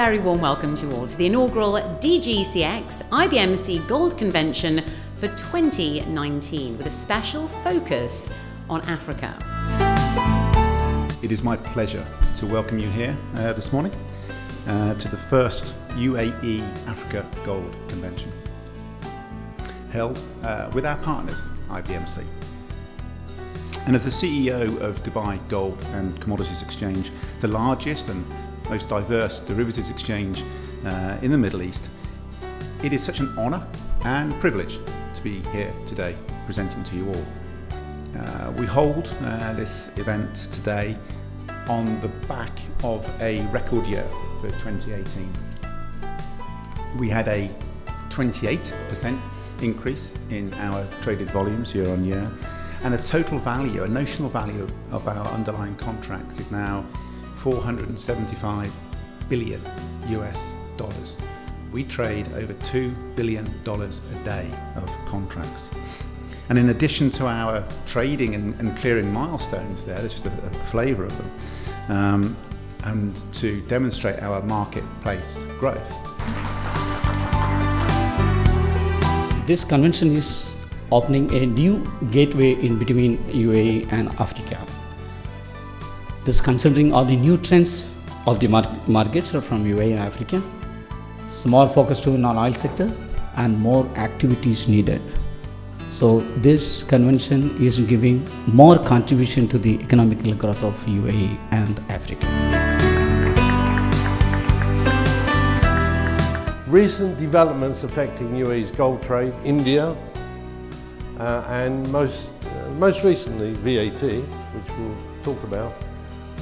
very warm welcome to you all to the inaugural DGCX-IBMC Gold Convention for 2019 with a special focus on Africa. It is my pleasure to welcome you here this morning to the first UAE-Africa Gold Convention, held with our partners, IBMC. And as the CEO of Dubai Gold and Commodities Exchange, the largest and most diverse derivatives exchange in the Middle East, it is such an honour and privilege to be here today presenting to you all. We hold this event today on the back of a record year for 2018. We had a 28% increase in our traded volumes year on year, and a total value, a notional value of our underlying contracts is now $475 billion US. We trade over $2 billion a day of contracts. And in addition to our trading and clearing milestones there, there's just a flavour of them, and to demonstrate our marketplace growth. This convention is opening a new gateway in between UAE and Africa. This considering all the new trends of the markets from UAE and Africa, more focus to non-oil sector and more activities needed. So this convention is giving more contribution to the economical growth of UAE and Africa. Recent developments affecting UAE's gold trade, India, and most recently VAT, which we'll talk about.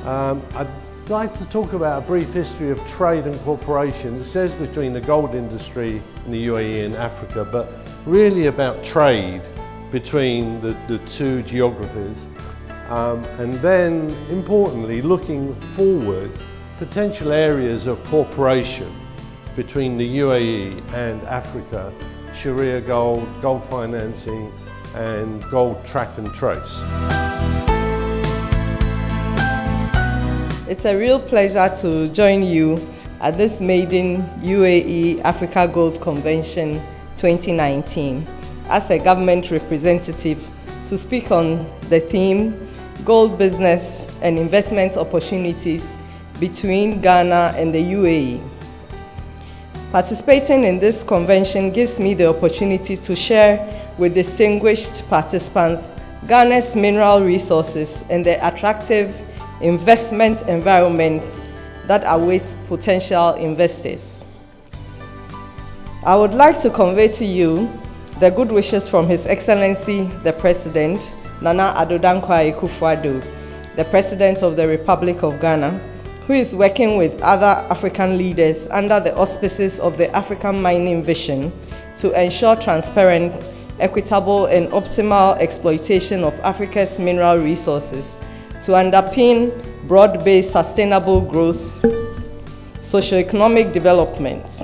I'd like to talk about a brief history of trade and cooperation. It says between the gold industry in the UAE and Africa, but really about trade between the two geographies. And then, importantly, looking forward, potential areas of cooperation between the UAE and Africa, Sharia gold, gold financing, and gold track and trace. It's a real pleasure to join you at this maiden UAE-Africa Gold Convention 2019 as a government representative to speak on the theme Gold Business and Investment Opportunities between Ghana and the UAE. Participating in this convention gives me the opportunity to share with distinguished participants Ghana's mineral resources and the attractive investment environment that awaits potential investors. I would like to convey to you the good wishes from His Excellency the President, Nana Addo Dankwa Akufo-Addo, the President of the Republic of Ghana, who is working with other African leaders under the auspices of the African Mining Vision to ensure transparent, equitable and optimal exploitation of Africa's mineral resources to underpin broad-based sustainable growth, socio-economic development.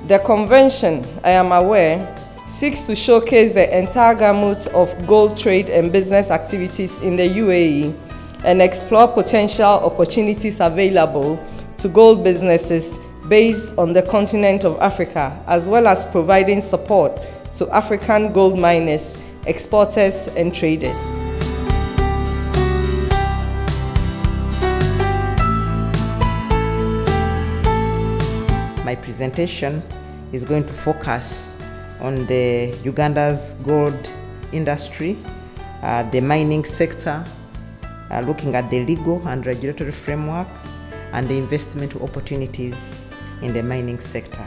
The convention, I am aware, seeks to showcase the entire gamut of gold trade and business activities in the UAE and explore potential opportunities available to gold businesses based on the continent of Africa, as well as providing support to African gold miners, exporters and traders. My presentation is going to focus on the Uganda's gold industry, the mining sector, looking at the legal and regulatory framework and the investment opportunities in the mining sector.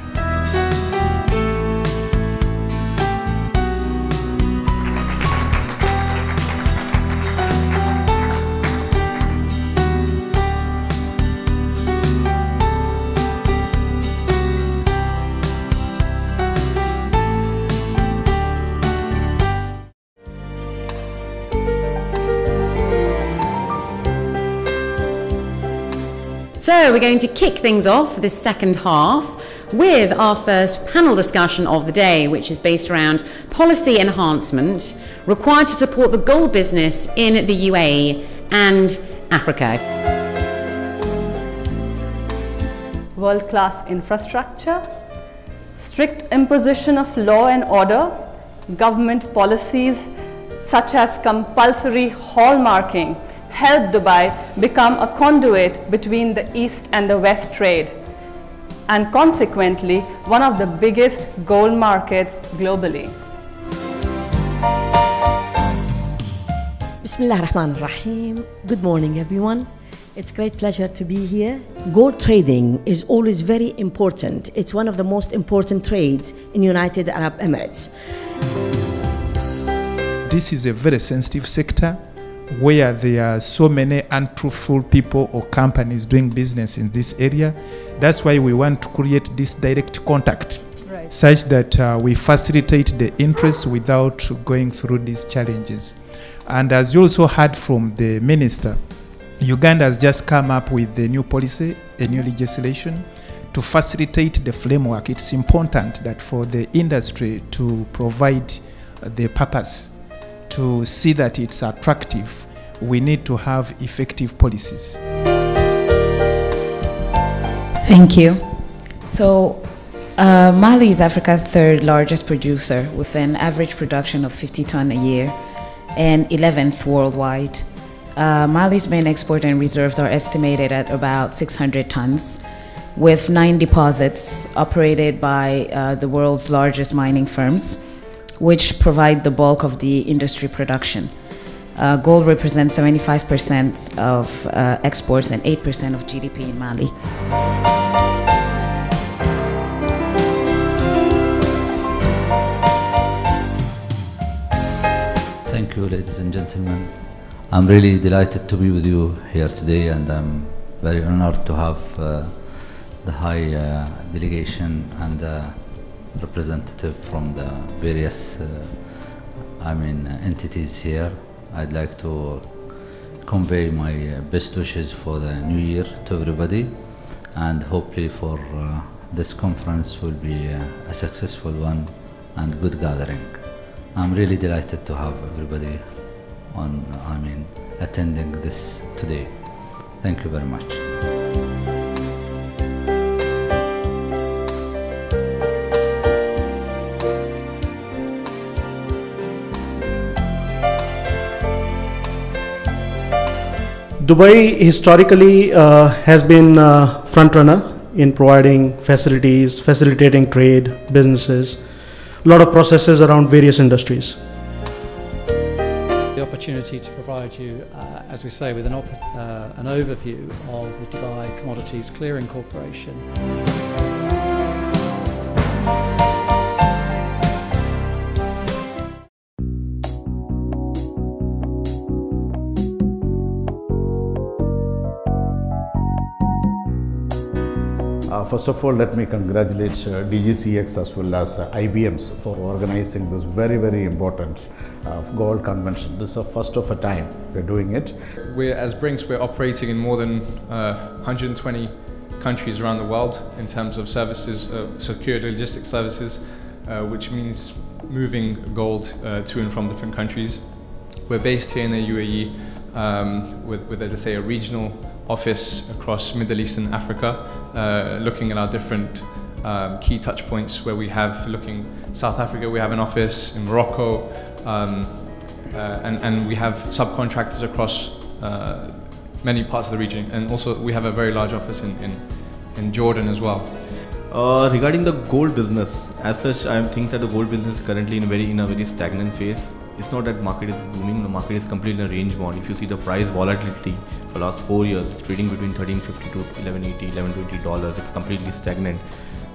So we're going to kick things off for this second half with our first panel discussion of the day, which is based around policy enhancement required to support the gold business in the UAE and Africa. world-class infrastructure, strict imposition of law and order, government policies such as compulsory hallmarking helped Dubai become a conduit between the East and the West trade, and consequently one of the biggest gold markets globally. Bismillah ar-Rahman ar-Rahim. Good morning, everyone. It's a great pleasure to be here. Gold trading is always very important. It's one of the most important trades in United Arab Emirates. This is a very sensitive sector where there are so many untruthful people or companies doing business in this area. That's why we want to create this direct contact, such that we facilitate the interest without going through these challenges. And as you also heard from the minister, Uganda has just come up with a new policy, a new legislation to facilitate the framework. It's important that for the industry to provide the purpose, to see that it's attractive, we need to have effective policies. Thank you. So, Mali is Africa's third largest producer with an average production of 50 tons a year and 11th worldwide. Mali's main export and reserves are estimated at about 600 tons, with 9 deposits operated by the world's largest mining firms, which provide the bulk of the industry production. Gold represents 75% of exports and 8% of GDP in Mali. Thank you, ladies and gentlemen. I'm really delighted to be with you here today, and I'm very honored to have the high delegation and representative from the various entities here. I'd like to convey my best wishes for the new year to everybody, and hopefully for this conference will be a successful one and good gathering. I'm really delighted to have everybody attending this today. Thank you very much. Dubai historically has been a front runner in providing facilities, facilitating trade, businesses, a lot of processes around various industries. The opportunity to provide you, as we say, with an overview of the Dubai Commodities Clearing Corporation. First of all, let me congratulate DGCX as well as IBMs for organizing this very, very important gold convention. This is the first of a time we're doing it. As Brinks, we're operating in more than 120 countries around the world in terms of services, secure logistics services, which means moving gold to and from different countries. We're based here in the UAE with let's say, a regional office across Middle East and Africa, looking at our different key touch points where we have, South Africa, we have an office in Morocco, and we have subcontractors across many parts of the region, and also we have a very large office in Jordan as well. Regarding the gold business, as such, I think that the gold business is currently in a very stagnant phase. It's not that market is booming, the market is completely in a range bound. If you see the price volatility for the last 4 years, it's trading between $13.50 to $11.80, $11.20. It's completely stagnant.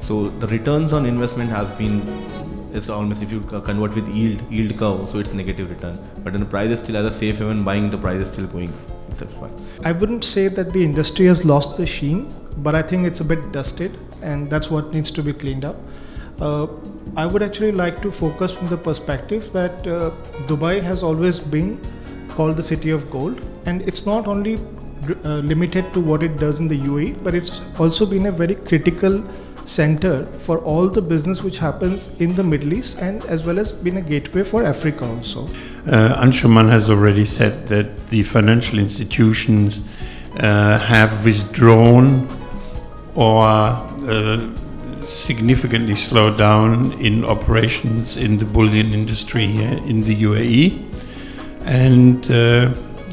So the returns on investment has been, it's almost, if you convert with yield curve, so it's negative return. But then the price is still, as a safe haven buying, the price is still going. It's fine. I wouldn't say that the industry has lost the sheen, but I think it's a bit dusted, and that's what needs to be cleaned up. I would actually like to focus from the perspective that Dubai has always been called the city of gold, and it's not only limited to what it does in the UAE, but it's also been a very critical center for all the business which happens in the Middle East, and as well as been a gateway for Africa also. Anshuman has already said that the financial institutions have withdrawn or significantly slowed down in operations in the bullion industry here in the UAE. And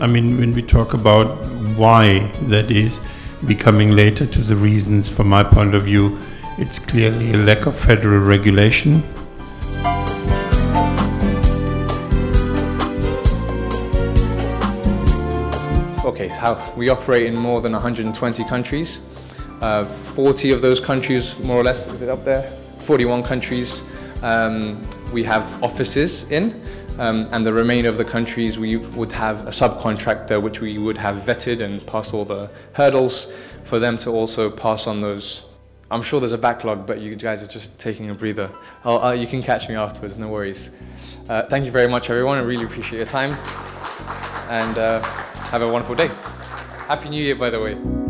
I mean, when we talk about why that is, becoming later to the reasons, from my point of view, it's clearly a lack of federal regulation. Okay, how we operate in more than 120 countries. 40 of those countries, more or less, is it up there? 41 countries we have offices in, and the remainder of the countries we would have a subcontractor which we would have vetted and passed all the hurdles for them to also pass on those. I'm sure there's a backlog, but you guys are just taking a breather. You can catch me afterwards, no worries. Thank you very much, everyone. I really appreciate your time, and have a wonderful day. Happy New Year, by the way.